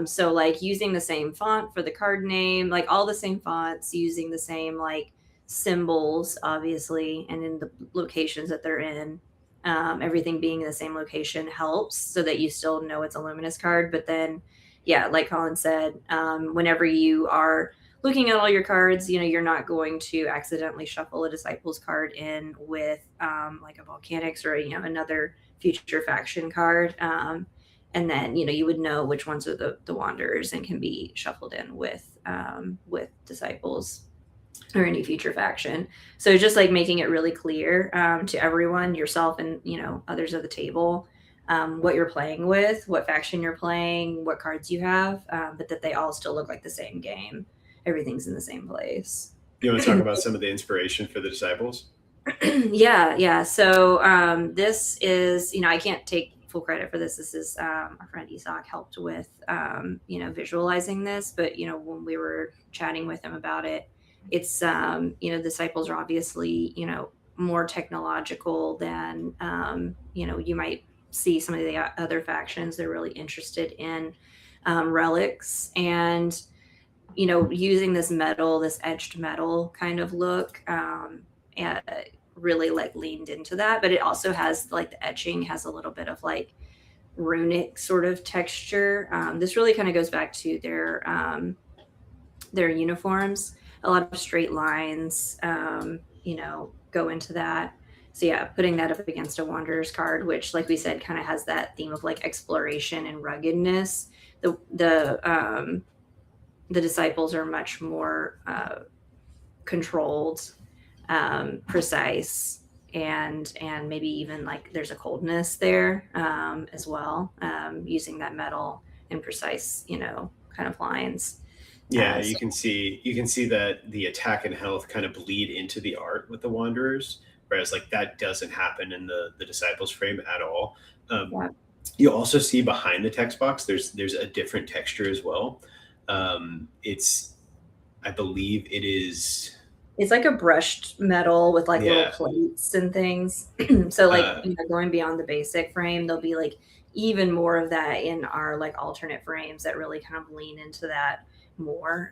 So like using the same font for the card name, like all the same fonts, using the same like symbols, obviously, and in the locations that they're in, everything being in the same location helps so that you still know it's a Luminous card. But then, yeah, like Collin said, whenever you are looking at all your cards, you're not going to accidentally shuffle a Disciples card in with like a Volcanics or another future faction card. and then you would know which ones are the wanderers and can be shuffled in with disciples or any future faction. So just like making it really clear to everyone, yourself and others at the table, what you're playing with, what faction you're playing, what cards you have, but that they all still look like the same game. Everything's in the same place. You want to talk about some of the inspiration for the disciples? Yeah. So this is, I can't take full credit for this. This is our friend Isak helped with, visualizing this. But when we were chatting with him about it, it's disciples are obviously more technological than you might see some of the other factions. They're really interested in relics and using this metal, this etched metal kind of look. And really like leaned into that, but it also has like the etching has a little bit of like runic sort of texture. This really kind of goes back to their uniforms. A lot of straight lines go into that. So yeah, putting that up against a wanderer's card, which like we said kind of has that theme of like exploration and ruggedness. The disciples are much more controlled, precise, and maybe even like there's a coldness there as well, using that metal and precise kind of lines. Yeah, you can see that the attack and health kind of bleed into the art with the wanderers, whereas like that doesn't happen in the disciples frame at all. Yeah. You also see behind the text box there's a different texture as well. I believe It's like a brushed metal with like little plates and things. So like going beyond the basic frame, there'll be like even more of that in our like alternate frames that really kind of lean into that more,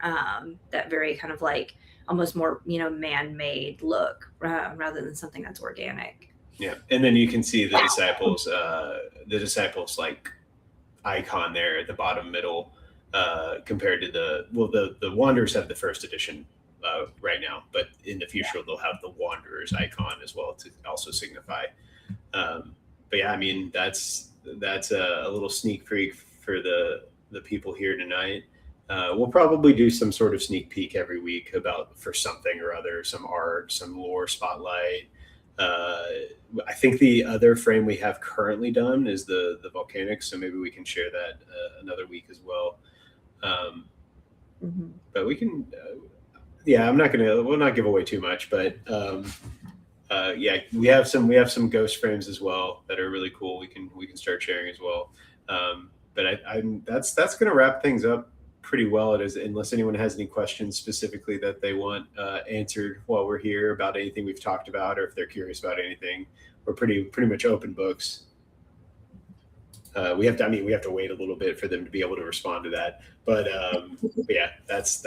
that very kind of like almost more man-made look rather than something that's organic. Yeah, and then you can see the disciples like icon there at the bottom middle, compared to the Wanderers have the first edition right now, but in the future they'll have the Wanderers icon as well to also signify. But yeah, I mean that's a little sneak peek for the people here tonight. We'll probably do some sort of sneak peek every week for something or other, some art, some lore spotlight. I think the other frame we have currently done is the volcanics, so maybe we can share that another week as well. But we can, we'll not give away too much, but yeah, we have some ghost frames as well that are really cool. We can start sharing as well. But that's going to wrap things up pretty well. It is, unless anyone has any questions specifically that they want answered while we're here about anything we've talked about, or if they're curious about anything, we're pretty much open books. We have to wait a little bit for them to be able to respond to that. But yeah, that's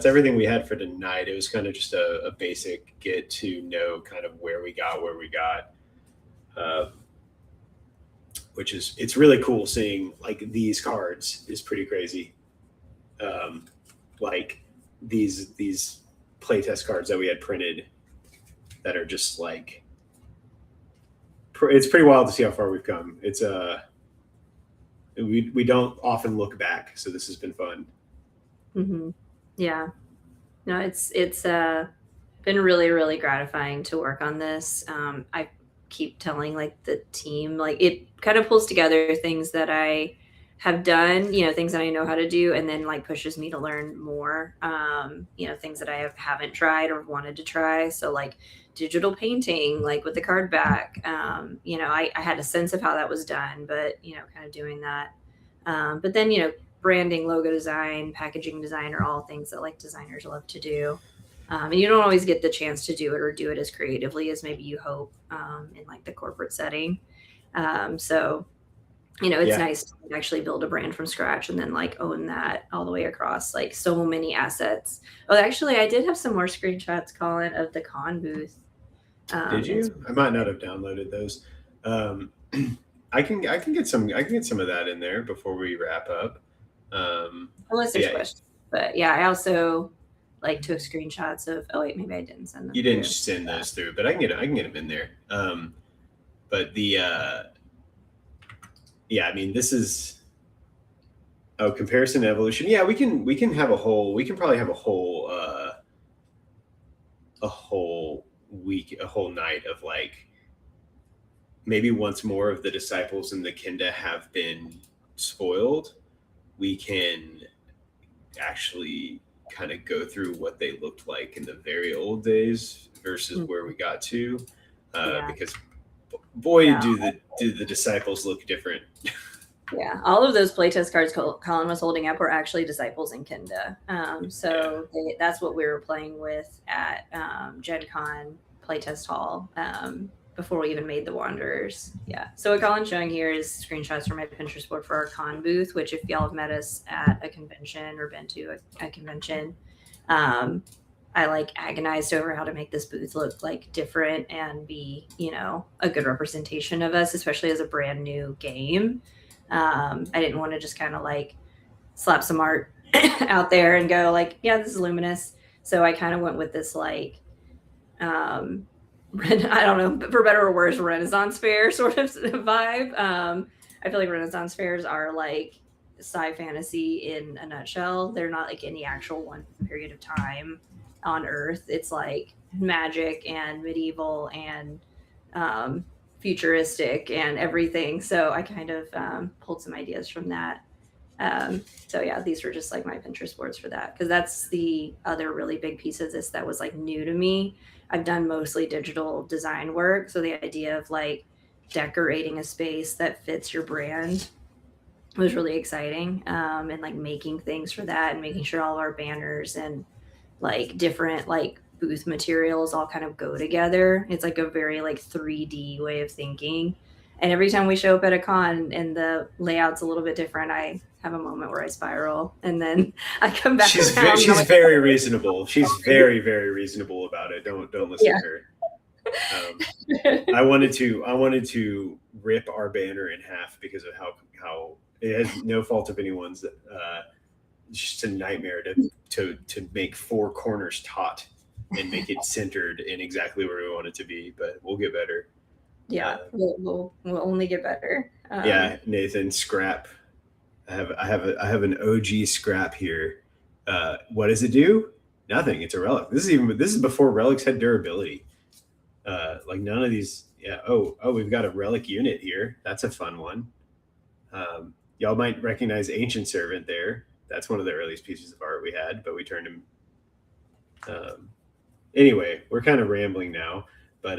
everything we had for tonight. It was kind of just a basic get to know kind of where we got, which it's really cool seeing like these cards is pretty crazy. Like these playtest cards that we had printed that are just like, it's pretty wild to see how far we've come. It's we don't often look back, so this has been fun. Yeah, no, it's been really, really gratifying to work on this. I keep telling like the team, like it kind of pulls together things that I have done, things that I know how to do, and then like pushes me to learn more, things that I haven't tried or wanted to try. So like digital painting, like with the card back, I had a sense of how that was done, but kind of doing that. But then, branding, logo design, packaging design are all things that like designers love to do. And you don't always get the chance to do it or do it as creatively as maybe you hope in like the corporate setting. So it's nice to actually build a brand from scratch and then like own that all the way across like so many assets. Oh, actually, I did have some more screenshots, Colin, of the con booth. Did you? I might not have downloaded those. I can get some of that in there before we wrap up. Unless there's questions. But yeah, I also like took screenshots of. Oh wait, maybe I didn't send them. You didn't send those through, but I can get them in there. But yeah, I mean, this is comparison and evolution. Yeah, we can have a whole. We can probably have a whole week, a whole night of like maybe once more of the disciples and the Kinda have been spoiled, we can actually kind of go through what they looked like in the very old days versus where we got to, because boy, Yeah. do the disciples look different. Yeah, all of those playtest cards Colin was holding up were actually Disciples in Kinda. That's what we were playing with at Gen Con Playtest Hall before we even made the Wanderers. Yeah. So what Colin's showing here is screenshots from my Pinterest board for our con booth, which if y'all have met us at a convention or been to a convention, I like agonized over how to make this booth look like different and be, a good representation of us, especially as a brand new game. I didn't want to just kind of like slap some art out there and go like, yeah, this is Luminous. So I kind of went with this like, I don't know, but for better or worse, Renaissance fair sort of vibe. I feel like Renaissance fairs are like sci fantasy in a nutshell. They're not like any actual one period of time on Earth. It's like magic and medieval and futuristic and everything. So I kind of pulled some ideas from that. So yeah, these were just like my Pinterest boards for that, because that's the other really big piece of this that was like new to me. I've done mostly digital design work, so the idea of like decorating a space that fits your brand was really exciting, and like making things for that and making sure all of our banners and like different like booth materials all kind of go together. It's like a very like 3D way of thinking. And every time we show up at a con and the layout's a little bit different, I have a moment where I spiral and then I come back. She's very reasonable. She's very, very reasonable about it. Don't listen to her. I wanted to rip our banner in half because of how it has no fault of anyone's. Just a nightmare to make four corners taut and make it centered in exactly where we want it to be, but we'll get better. Yeah, we'll only get better. Yeah, Nathan, scrap. I have an OG scrap here. What does it do? Nothing. It's a relic. This is before relics had durability. Like none of these. Yeah. Oh, we've got a relic unit here. That's a fun one. Y'all might recognize Ancient Servant there. That's one of the earliest pieces of art we had, but we turned him. Anyway, we're kind of rambling now, but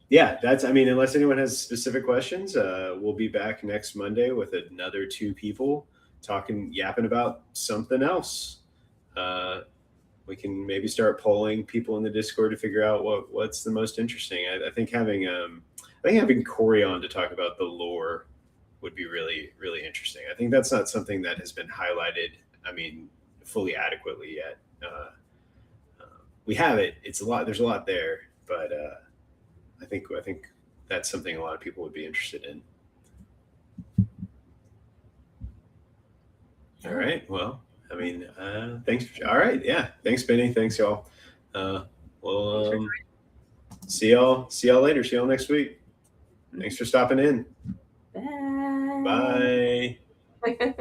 yeah, unless anyone has specific questions, we'll be back next Monday with another two people yapping about something else. We can maybe start polling people in the Discord to figure out what's the most interesting. I think having Corey on to talk about the lore would be really, really interesting. I think that's not something that has been highlighted, fully adequately yet. We have it. It's a lot. There's a lot there, but I think that's something a lot of people would be interested in. All right. Well, thanks. All right. Yeah. Thanks, Benny. Thanks, y'all. We'll see y'all later. See y'all next week. Thanks for stopping in. Bye. Bye.